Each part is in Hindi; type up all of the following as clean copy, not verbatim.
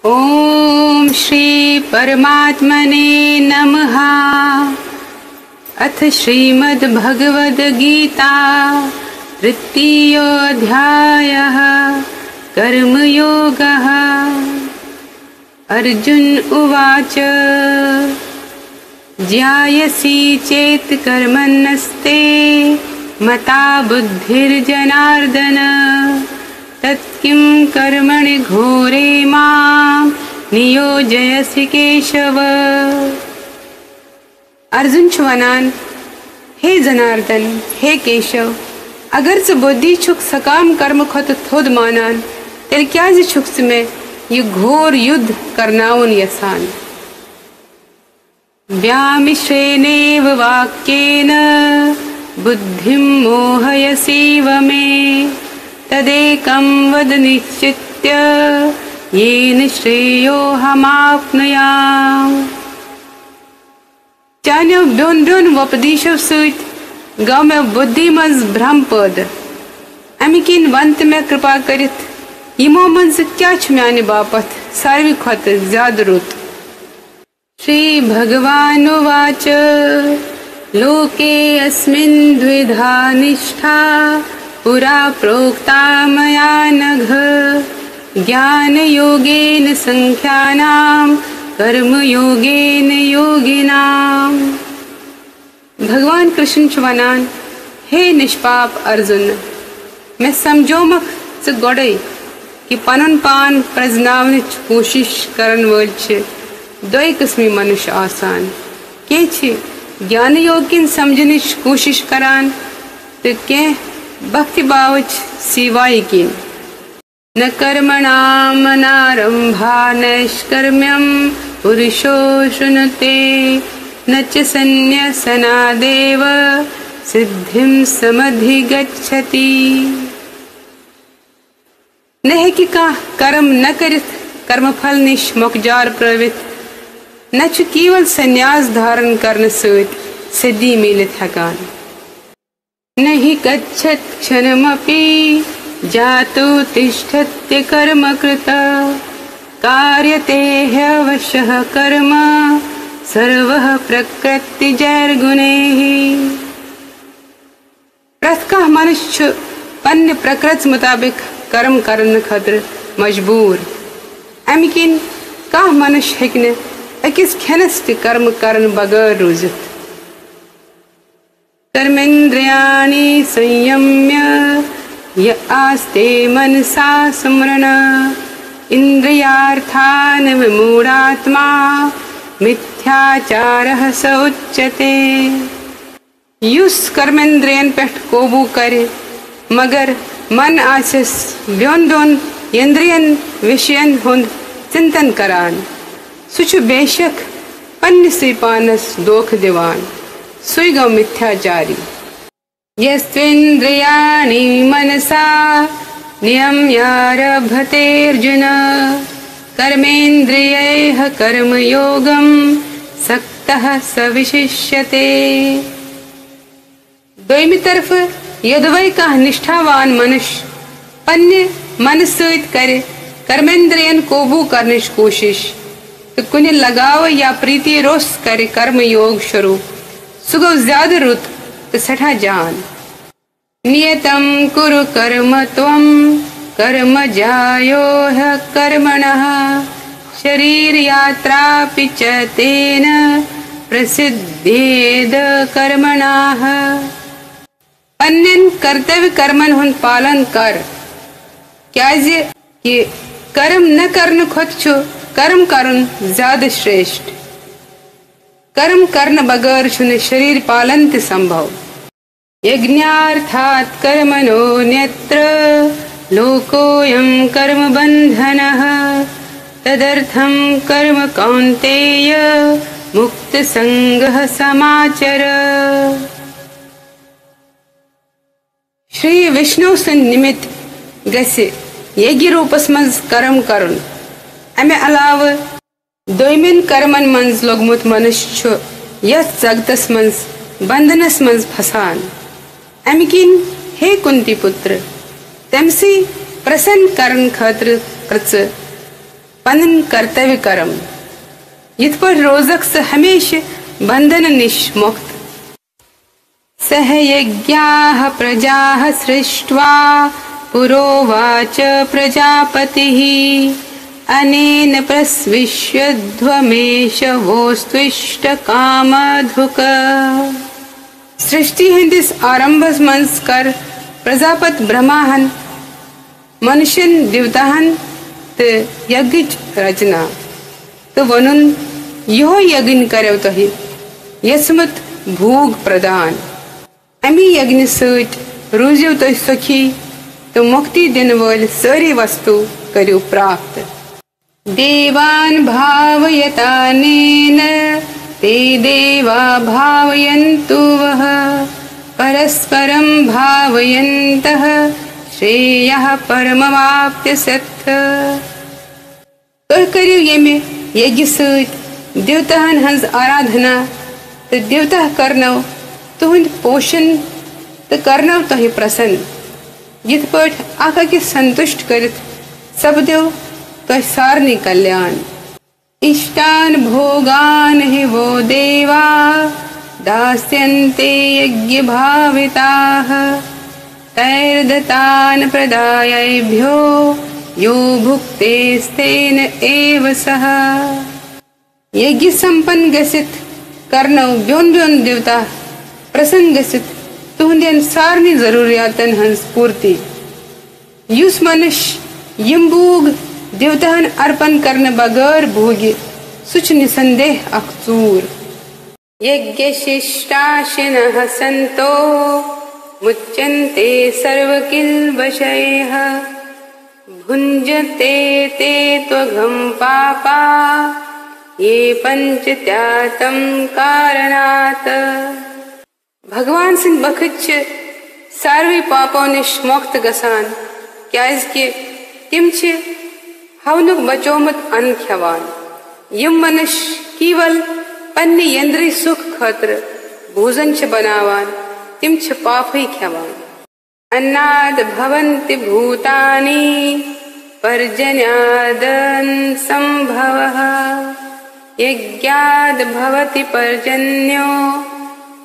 ओम श्री परमात्मने नमः। अथ श्रीमद् भगवद गीता तृतीयोऽध्यायः कर्मयोगः। अर्जुन उवाच ज्ञायसि चेत् कर्मण्यस्ते मता बुद्धिर्जनार्दन तत्किं कर्मणि घोरे मां नियोजयसि केशव। अर्जुन छ वनान, हे जनार्दन, हे केशव, अगर च बुद्धि छुक सकाम कर्म खत थोद मानान तेल क्या छुक में ये घोर युद्ध करनाउन यसान। व्यामिश्रेणेव वाक्येन बुद्धिं मोहयसीव मे तदेकं वद निश्चित्य येन श्रेयोऽहमाप्नुयाम्। चान्यो ब्योन ब्योन वपदीशो सहित गाँव में बुद्धि मज भ्रम पद अमिकिन वंत में कृपा करित यमो मज क्या म्याने बापत सार्वी खत ज्यादा रुत। श्री भगवानुवाच लोके अस्मिन् द्विधा निष्ठा पुरा प्रोक्ता मया नघ ज्ञानयोगेन संख्यानां कर्मयोगेन योगिनां। भगवान कृष्ण छ वनान, हे निष्पाप अर्जुन, मैं समझोमक च गोड़े कि पनुन पान प्रजनावन कोशिश करन वल छ दोई किस्मी मनुष्य आसान। के छ ज्ञान योगिन समझने कोशिश करान तो के भक्ति भावच सिवाय की। न कर्मणाम नारंभा नैष्कर्म्यम पुरुषो शृणुते न च संन्यसनादेव सिद्धिं समधिगच्छति। न है कि का कर्म न करित कर्मफल निश मोकजार प्रवृत न च केवल संन्यास धारण करने सहित सिद्धि मिलित हकान। नहि गच्छत् क्षणमपि जातु तिष्ठत्य कर्म कृत कार्यते ह्यवशः कर्म सर्वः प्रकृतिजैर्गुणैः। प्रत्येक मनुष्य पन्य प्रकृति मुताबिक कर्म करने खातिर मजबूर। अमिकिन का मनुष्य हेकने अकिस खेनस ते कर्म करन बगैर रोजित। कर्मेन्द्रियाणि संयम्य य आस्ते मनसा स्मरण इंद्रियार्थान् विमूढात्मा मिथ्याचारः स उच्यते। युस कर्मेंद्रियन पेठ कोबू करे मगर मन आसिस ब्योन ब्योन इंद्रियन विषयन हुंद चिंतन करान सुच बेशक पन्य से पानस दोख दिवान सुई गौ मिथ्याचारी। यस्त्वेन्द्रियाणि मनसा नियम्यारभतेऽर्जुन कर्मेन्द्रियैः कर्मयोगं सक्तः स विशिष्यते। दोयमी तरफ यदवै का निष्ठावान मनुष्य पन्य मन सहित करे कर्मेंद्रियन कोबू करने की कोशिश तो कुने लगाव या प्रीति रोस करे कर्म योग शुरू सुगो ज्यादा रुत तो सठा जान। नियतं कुरु कर्म त्वं कर्म जायो ह्य कर्मणः शरीर यात्रापि च तेन प्रसिद्धेद कर्मणाः। अन्यन कर्तव्य कर्मन हुन पालन कर क्या कि कर्म न करने खुद छो कर्म करन ज्यादा श्रेष्ठ। कर्म करने बगैर छुने शरीर पालन ते संभव। यज्ञार्थात् कर्मणो न्यत्र लोकोऽयं कर्म बन्धनः तदर्थं कर्म कौन्तेय मुक्त संगः समाचर। श्री विष्णु से निमित्त गसे यज्ञ रूपस मंज कर्म करुन अमे अलाव दोयमिन कर्मन मंज लोगमुत मनुष्य यस जगतस मंज बंधनस मंज फसान। अमिकिन हे कुंती पुत्र तमसी प्रसन्न करन खातिर प्रच पन्न कर्तव्य कर्म यिथ पट रोजक स हमेशा बंधन निश मुक्त सह यज्ञाः प्रजाः सृष्ट्वा पुरोवाच प्रजापतिः अनेन प्रस्विष्यध्वमेश वोस्त्विष्ट कामधुक सृष्टि हिंदिस आरंभस मंस कर प्रजापत ब्रह्माहन मनुष्यन देवताहन ते यज्ञ रचना तो वनुन यो यज्ञ करो तहि यसमत भोग प्रदान अमी यज्ञ सत रूजो तो सुखी तो मुक्ति दिन वल सारी वस्तु करो प्राप्त देवान् भावयतानेन ते देवा भावयन्तु वः परस्परं भावयन्तः श्रेयः परमवाप्य सत्थ करियो येमे यज्ञ सत देवताहन हंस आराधना तो देवता करनो तुहंद पोषण तो करनो तहि प्रसन्न जित पट आका के संतुष्ट करत सब देव तो सारनी कल्याण इष्टान भोगान हि वो देवा दास्यन्ते यज्ञ भाविताः तैर्दतान प्रदायैभ्यो यो भुक्तेस्तेन एव सः यज्ञ संपन्न गसित करनो ब्योन ब्योन देवता प्रसन्न गसित तुहंदन सारनी जरूरियातन हंस पूर्ति युस मनुष्य यम भोग देवतान अर्पण करने बगैर भोगे सुच निसंदेह अक्चूर यज्ञ शिष्टाशिनः संतो मुच्यन्ते सर्वकिल्बषयः भुञ्जते ते त्वघं पापा ये पंचत्यातं कारणात् भगवान सिंह बखच सार्वे पापों निश मुक्त गसान क्याजकि तिम छ हवनुक बचोमत अन्न खवान यम मनुष्य केवल पन्ने यंद्री सुख खतर भोजन छ बनावान तिम छ पापै खवान अन्नाद भवन्ति भूतानि पर्जन्यादन संभवः यज्ञाद भवति पर्जन्यो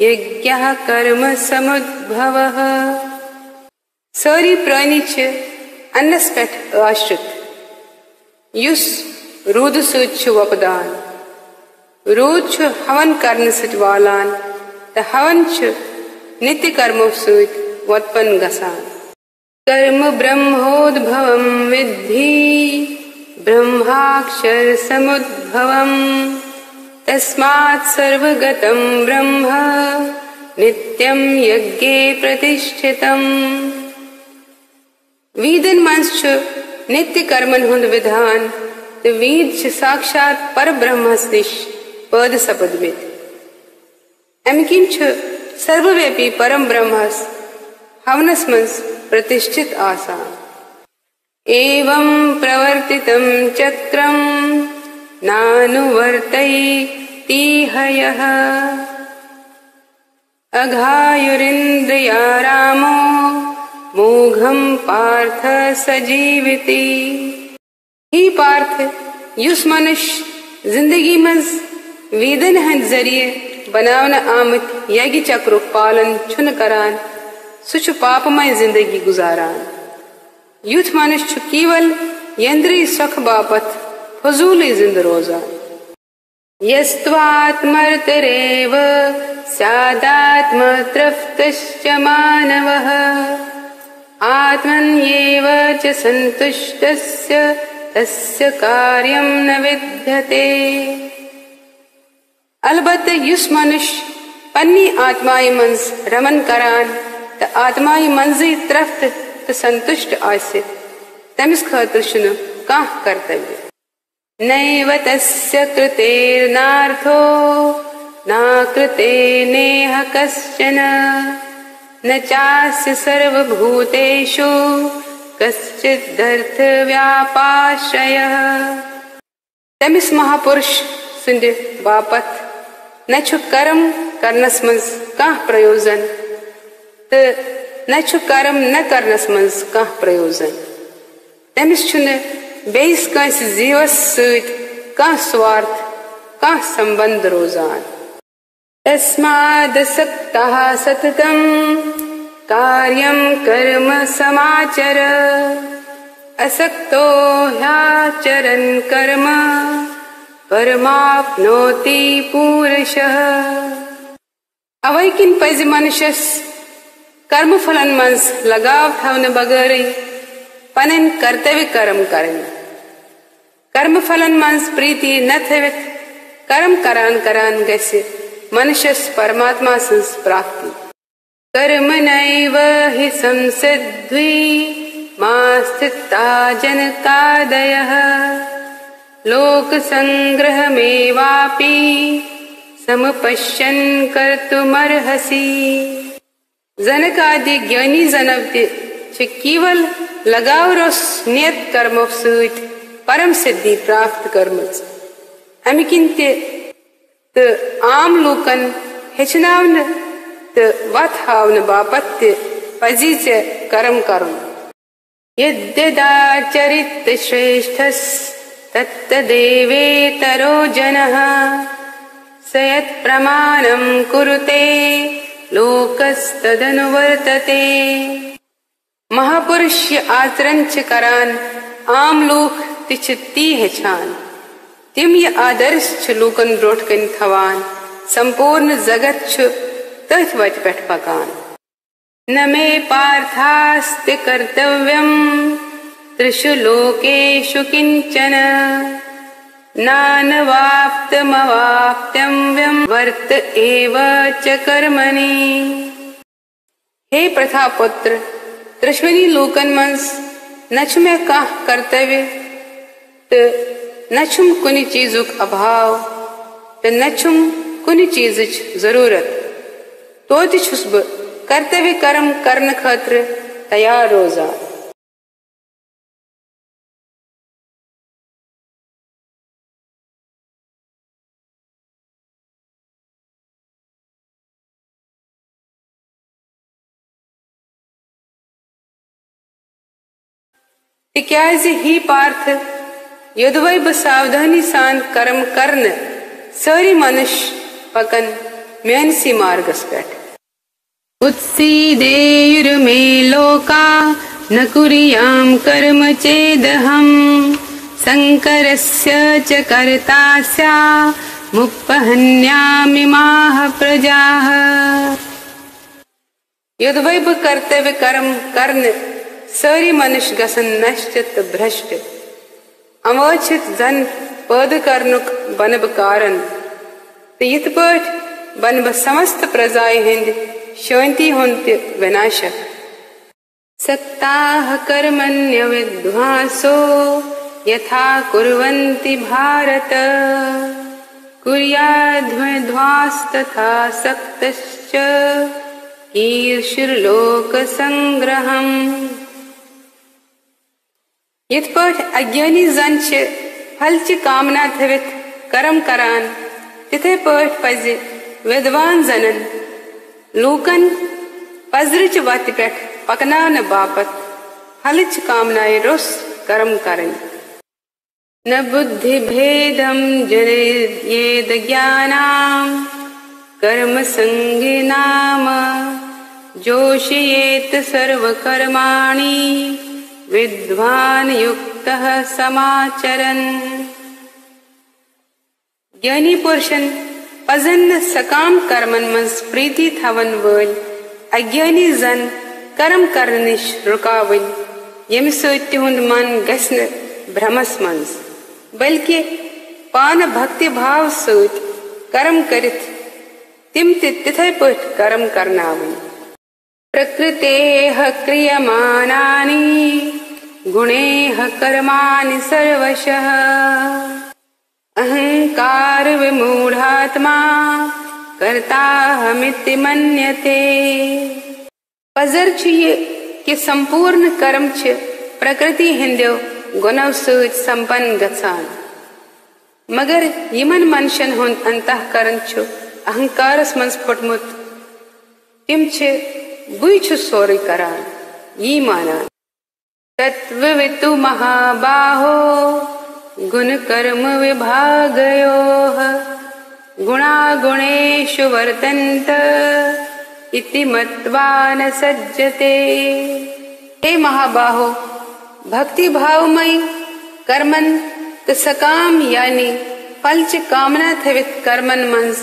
यज्ञः कर्म समुद्भवः सारी प्राणी छ अन्नस पेठ आश्रित युस रूद सत वपदान रूद हवन करने सत वालान तो हवन नित्य कर्मों सत वत्पन्न गसान कर्म ब्रह्मोद्भवं विद्धि ब्रह्माक्षर समुद्भवं तस्मात् सर्वगतं ब्रह्म नित्यं यज्ञे प्रतिष्ठितम् वीदन मंस नित्य कर्मन हुंद विधान तो वीद साक्षात पर ब्रह्मस निश पद सपदमित अमकिन सर्वव्यापी परम ब्रह्मस हवनस मंस प्रतिष्ठित आसान एवं प्रवर्तितं चक्रं नानुवर्तयति हयः अघायुरिन्द्रिया रामो मोघम पार्थ सजीविति ही पार्थ युस मनुष्य जिंदगी मज वेदन हंद जरिए बनावन आमत यज्ञ चक्र पालन छुन करान सुच पापमय जिंदगी गुजारान युथ मनुष्य केवल यंद्री सुख बापत फजूली जिंद रोजान यस्त्वात्मर्तरेव स्यादात्म तृप्तश्च मानवः आत्मन्येव च संतुष्टस्य तस्य कार्यं न विद्यते अलबत्त युस मनुष्य पन्नी आत्माई मंज रमन करान त आत्माई मंजी तृप्त त संतुष्ट आसे तमिस खातिर शुनु काह कर्तव्य नैव तस्य कृतेर्नार्थो न कृते नेह कश्चन न चास्य सर्वभूतेषु कश्चिदर्थ व्यापाश्रयः तमिस महापुरुष सुंद बापत न छु कर्म करनस मंज काह प्रयोजन त न छु कर्म न करनस मंज काह प्रयोजन तमिस छुन बेस कंस जीवस सत कह स्वार्थ कह संबंध रोजान। तस्मादसक्तः सततं कार्यं कर्म समाचर असक्तो ह्याचरन् कर्म परमाप्नोति पूरुषः। अवैकिन पज मनुष्यस कर्म फलन मंस लगाव थवन बगैर पनन कर्तव्य कर्म करन। कर्म फलन मंस प्रीति न थवित कर्म करान करान गस्य मनुष्यस परमात्मा संस प्राप्ति। कर्म नैव हि संसिद्ध्वी मास्थिता जनकादयः लोक संग्रह मेवापि समपश्यन् कर्तुमर्हसि। जनक आदि ज्ञानी जनवते केवल लगाव रोस नियत कर्म सत परम सिद्धि प्राप्त कर्मच। अमि किंते तो आम लोकन हेचनावन तो वत हावन बापत पजी चे कर्म करुन। यद्यदाचरित श्रेष्ठस तत्तदेवेतरो जनः स यत् प्रमाणं कुरुते लोकस्तदनुवर्तते। महापुरुष आचरण च करान आम लोक तिच ती हेछान। तिम ये आदर्श च लोकन ब्रोट कन थवान संपूर्ण जगत च तथ वच पेठ पकान। न मे पार्थास्ति कर्तव्यम त्रिषु लोकेषु किंचन नानवाप्तमवाप्तव्यं वर्त एव च कर्मणि। हे प्रथा पुत्र त्रिश्वनी लोकन मंस नछ में काह कर्तव्य तो नछुम कुनि चीजुक अभाव तो नछुम कुनि चीज जरूरत तो छुस ब कर्तव्य कर्म करन खतर तैयार रोजा। तिक्याज ही पार्थ यदवै सावधानी सान कर्म करन सारी मनुष्य पकन मेनसी मार्गस पेठ। उत्सीदेयुर्मे लोका न कुर्याम कर्म चेदहम संकरस्य च कर्ता स्यामुपहन्यामिमाः प्रजाः। यदवै कर्तव्य कर्म करन सारी मनुष्य गसन नष्ट तो भ्रष्ट अवचित जन पद कर्नुक बनब कारण तो यथ पठ बनब समस्त प्रजाएं हिंद शांति हुंत विनाशक। सक्ताः कर्मण्य विद्वांसो यथा कुर्वन्ति भारत कुर्याद्विद्वांस तथा सक्तश्च ईर्ष्युर्लोक संग्रहम्। यथ पठ अज्ञानी जन फल च कामना थवित कर्म करान तिथे पठ पज विद्वान जनन लोकन पजरच वत पेठ पकनान बापत फल च कामनाए रोस कर्म करन। न बुद्धि भेदम जनेयेद ज्ञानाम कर्म संगिनाम जोषयेत सर्व कर्माणि विद्वान युक्तः समाचरन्। ज्ञानी पुरुषन पजन सकाम कर्मन मंस प्रीति थवन वल अज्ञानी जन कर्म करने निश रुकावन यम सत्य हुंद मन गसन भ्रमस मंस बल्कि पान भक्ति भाव सत कर्म करित तिम तिथे पठ कर्म करनावन। प्रकृतेः क्रियमाणानि गुणेः कर्माणि सर्वशः अहंकार विमूढ़ात्मा कर्ताहमिति मन्यते। पजर ये कि संपूर्ण कर्म छ प्रकृति हिंदो गुणों सत संपन्न गसान मगर यमन मनुष्यन हुंद अंतःकरण छ अहंकारस मंस फुटमुत तिम छ बुई छु सोरी करान यी मानान। तत्त्ववितु महाबाहो गुणकर्म विभागयोः गुणागुणेषु वर्तन्त इति मत्वा न सज्जते। हे महाबाहो, भक्ति भावमयी कर्मन त सकाम यानी फलच कामना थवित कर्मन मंस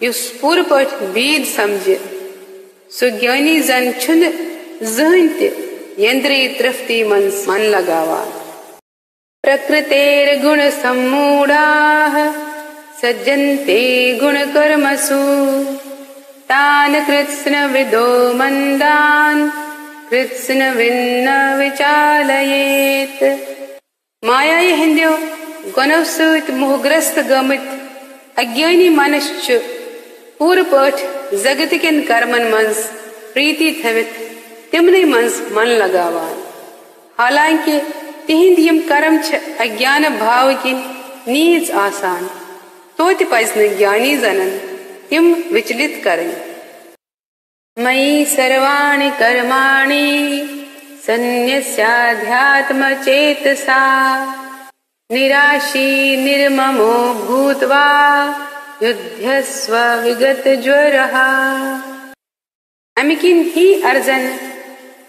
युस पूर पठ बीद समझ सु ज्ञानी जन छुन जहन त यंद्रीय तृप्ति मंस मन लगावा। प्रकृतेर गुण सम्मूढ़ाः सज्जन्ते गुण कर्मसु तान कृत्स्न विदो मंदान कृत्स्न विन्न विचालयेत। माया हिंद्यो गुणव सत मोहग्रस्त गमित अज्ञानी मनुष्य पूर पठ जगत किन कर्मन मंस प्रीति थवित तिमने मंस मन लगावान। हालांकि तिहिंद यम कर्म छ अज्ञान भाव की नीच आसान तोति पज न ज्ञानी जनन तिम विचलित करें। मयि सर्वाणि कर्माणि सन्न्यस्याध्यात्म चेतसा निराशी निर्ममो भूत्वा युध्यस्व विगत ज्वरः। अमिकिन ही अर्जन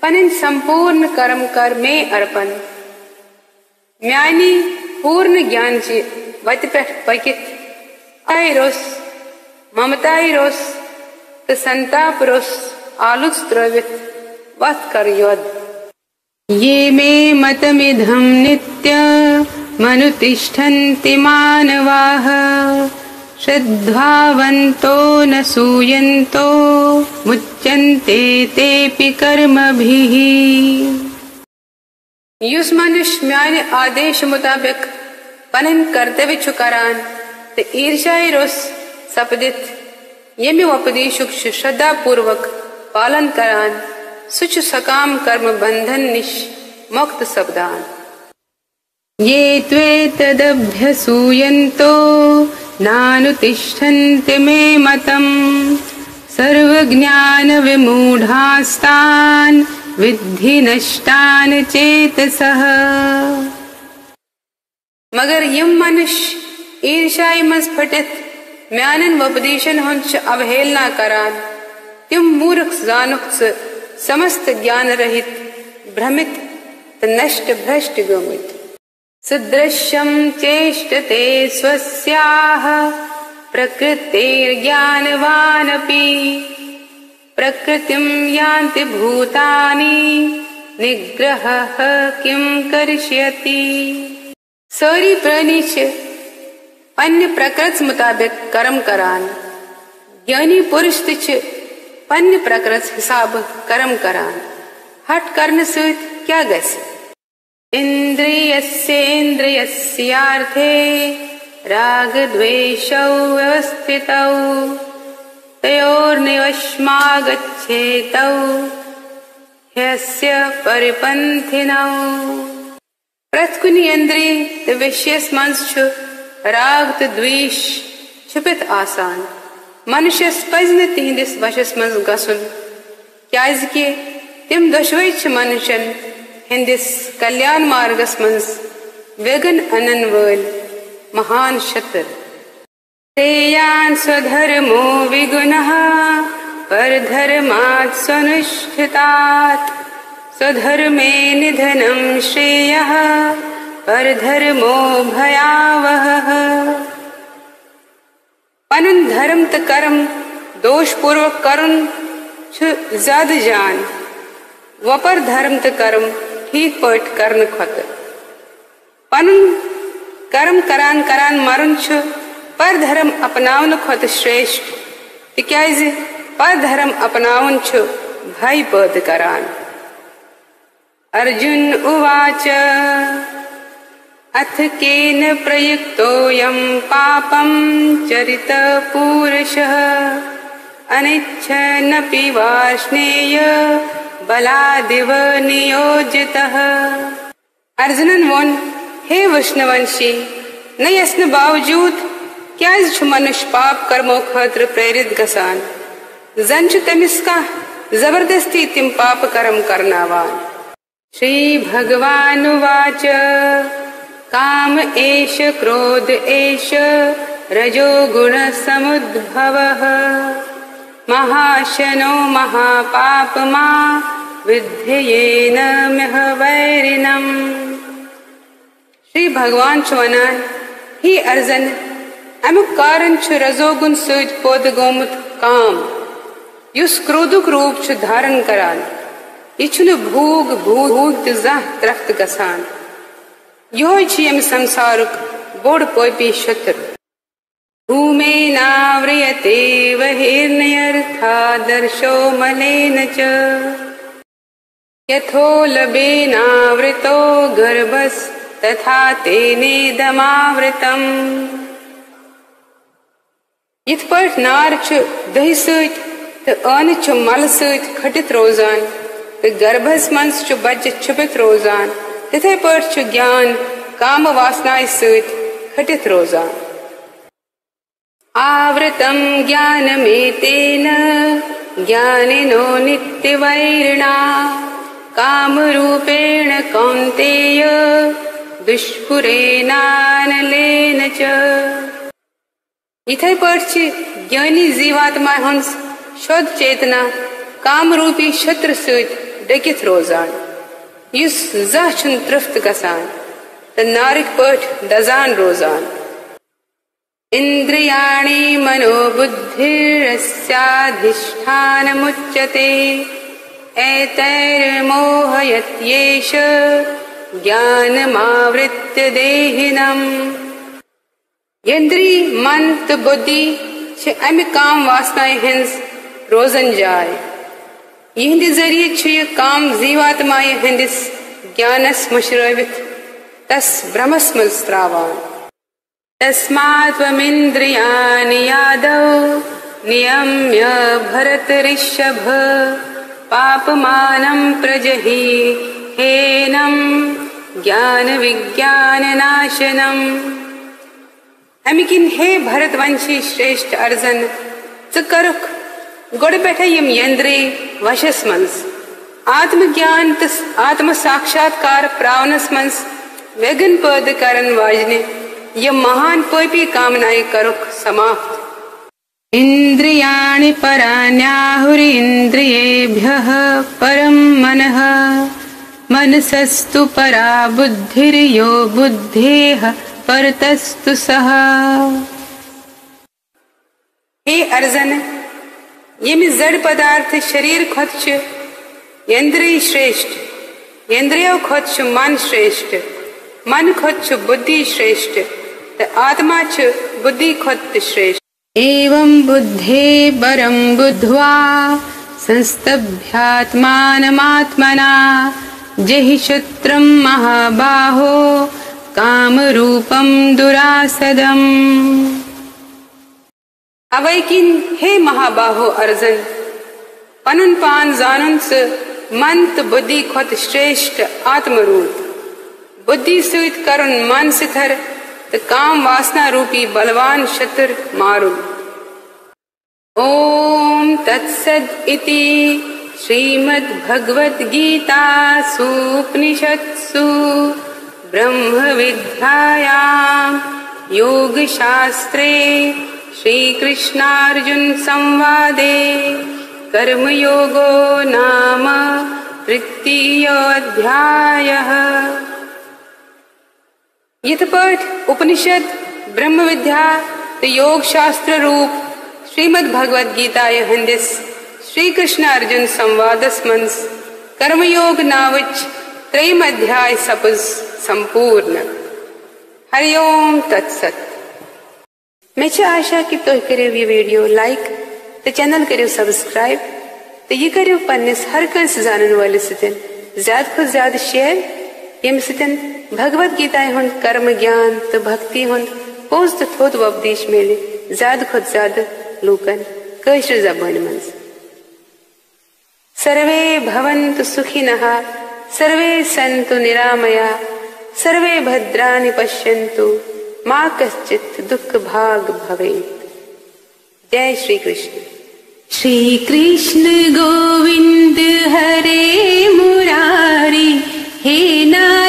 पनिन संपूर्ण कर्म कर में अर्पण म्यानी पूर्ण ज्ञान चे वत पे पकित आई रोस ममताई रोस त संताप रोस आलुच त्रवित वत कर योद। ये मे मतमिधं नित्य मनुतिष्ठन्ति मानवाः श्रद्धावन्तो न सूयन्तो मुच्यन्ते तेऽपि कर्मभिः। युस मनुष्य म्याने आदेश मुताबिक पनन कर्तव्य छु करान ते ईर्ष्याई रोस सपदित यमि उपदेशुक श्रद्धा पूर्वक पालन करान सुच सकाम कर्म बंधन निश मुक्त सबदान। ये त्वेतदभ्यसूयन्तो नानुतिष्ठन्ति मे मतम् सर्वज्ञान विमूढास्तान् विद्धि नष्टान चेतसः। मगर यम मनुष्य ईर्ष्याई मस फटित म्यानन उपदेशन हुंच अवहेलना करान तिम मूर्ख जानुक समस्त ज्ञान रहित भ्रमित नष्ट भ्रष्ट गमित। सदृश्यं चेष्टते स्वस्याः प्रकृतेर्ज्ञानवानपि प्रकृतिं यान्ति भूतानि निग्रहः किं करिष्यति। सारी प्राणी पन्य प्रकृति मुताबिक कर्म करान ज्ञानी पुरुष तिच पन्य प्रकृति हिसाब कर्म करान हट करने से क्या गस। इंद्रियस्येन्द्रियस्यार्थे राग द्वेषौ व्यवस्थितौ तयोर्निवशमागच्छेतौ ह्यस्य परिपन्थिनौ। प्रतकुनि इंद्रिय त विशेष मंस छु राग तो द्वेष छुपित आसान मनुष्यस पज न तिहंदिस वशस मज गसुन क्याजि तिम दुश्वई छ मनुष्यन हिंदिस कल्याण मार्गस मज विघ्न अनन वल महान शत्र। श्रेयान स्वधर्मो विगुणः परधर्मात् स्वनुष्ठितात् स्वधर्मे निधनं श्रेयः परधर्मो भयावहः। पनन धर्म त कर्म दोष पूर्वक करुन ज्यादा जान वपर धर्म त कर्म ठीक पट करन खत पनन कर्म करान करान मरुन पर धर्म अपनावन खत श्रेष्ठ तिक्याज पर धर्म अपनावन भय पद करान। अर्जुन उवाच अथ केन प्रयुक्तोऽयं पापं चरित पूरुषः अनिच्छन्नपि वार्ष्णेय बलादिव नियोजितः। अर्जुनन वोन हे विष्णुवंशी न यसन बावजूद क्या मनुष्य पाप कर्मों खतर प्रेरित गसान जन तमिस का जबरदस्ती तिम पाप कर्म करनावान श्रीभगवानुवाच काम एष क्रोध एष रजो गुणसमुद्भवः महाशनो महापापमा विद्येन महवैरिणम्। श्री भगवान वनान ही अर्जन अमुक कारण रजोगुण सत पौध गोमुत काम युस क्रोधुक रूप धारण करान यह भूग भूग तह त्रख्त गसान यह संसारुक बोड़ पोपी शत्रु भूमे नाव्रियते बहिर्नयर्थादर्शो मलेन च यथोलबेनावृतो गर्भस् तथा तेनेदमावृतम्। यथ पट नार दही सत अन मल सत खटित रोजान तो गर्भस मज बच्चे छुपित रोजान तिथे पट ज्ञान काम वासनाय सत खटित रोजान। आवृतम ज्ञानमेतेन ज्ञानिनो नित्यवैरिणा काम रूपेण कौन्तेय दुष्पुरेनानलेन च। इथे पट ज्ञानी जीवात्मा हंस शुद्ध चेतना काम रूपी शत्रु सत डकित रोजान युस जह तृप्त गसान तो नारिक पट दजान रोजान। इंद्रियाणि मनोबुद्धिरस्याधिष्ठानमुच्यते एतैर्मोहयत्येष ज्ञानमावृत्य देहिनम्। इंद्री मन तो बुद्धि अमि काम वासनाएं हंस रोजन जाय यहंद जरिए यह काम जीवात्माय हंदिस ज्ञानस मशरवित तस ब्रह्मस मज त्रावान। तस्मात्त्वमिन्द्रियाणि यादौ नियम्य भरतऋषभ पापमानं प्रजहि हेनं ज्ञान विज्ञान नाशनम्। अमिकिन हे भरतवंशी श्रेष्ठ अर्जन कर्क गोड़ पे यम यंद्रे वशस मज आत्मज्ञान तस आत्म साक्षात्कार प्रावनस मज वेगन पद करन वाजने यह महान पोपी कामनाएं करुक समाप्त। इंद्रियाणि पराण्याहुरीन्द्रियेभ्यः परं मनः मनसस्तु परा बुद्धिर्यो बुद्धेः परतस्तु सः। हे अर्जन यमि जड़ पदार्थ शरीर खोत इंद्रिय श्रेष्ठ इंद्रियों खोत मन श्रेष्ठ मन खोत बुद्धि श्रेष्ठ आत्मा च बुद्धि खोत श्रेष्ठ। एवं बुद्धे परं बुद्ध्वा संस्तभ्यात्मानमात्मना जहि शत्रं महाबाहो कामरूपं दुरासदम्। अवैकिन हे महाबाहो अर्जन पनुन पान जानन से मंत बुद्धि खोत श्रेष्ठ आत्मरूप बुद्धि सहित करुण मन सिथर तो काम वासना रूपी बलवान शत्रु मारू। ओम तत्सद इति श्रीमद्भगवद्गीतासु उपनिषत्सु ब्रह्म विद्यायां योगशास्त्रे श्रीकृष्णार्जुन संवादे कर्मयोगो नाम तृतीयोऽध्यायः। यथपठ उपनिषद ब्रह्म विद्या योग शास्त्र रूप श्रीमद् भगवद गीता हंदिस श्री कृष्ण अर्जुन संवादस मंस कर्मयोग नावच त्रयम अध्याय सपज संपूर्ण। हरिओम तत्सत। मैं आशा कि तुम करो ये वीडियो लाइक तो चैनल करो सब्सक्राइब तो यह करो पन्नस हर कंस जानन वाले सतन ज्यादा खुद ज्यादा शेयर यम सतन भगवद गीता हुंद कर्म ज्ञान तो भक्ति हुंद पोज तो थोद उपदेश मिले ज्यादा खुद ज्यादा लूकन कश्र जबान मंज। सर्वे भवन्तु सुखिनः सर्वे सन्तु निरामया सर्वे भद्राणि पश्यन्तु मा कश्चित् दुःख भाग भवेत्। जय श्री कृष्ण। श्री कृष्ण गोविंद हरे मुरारी हे नारायण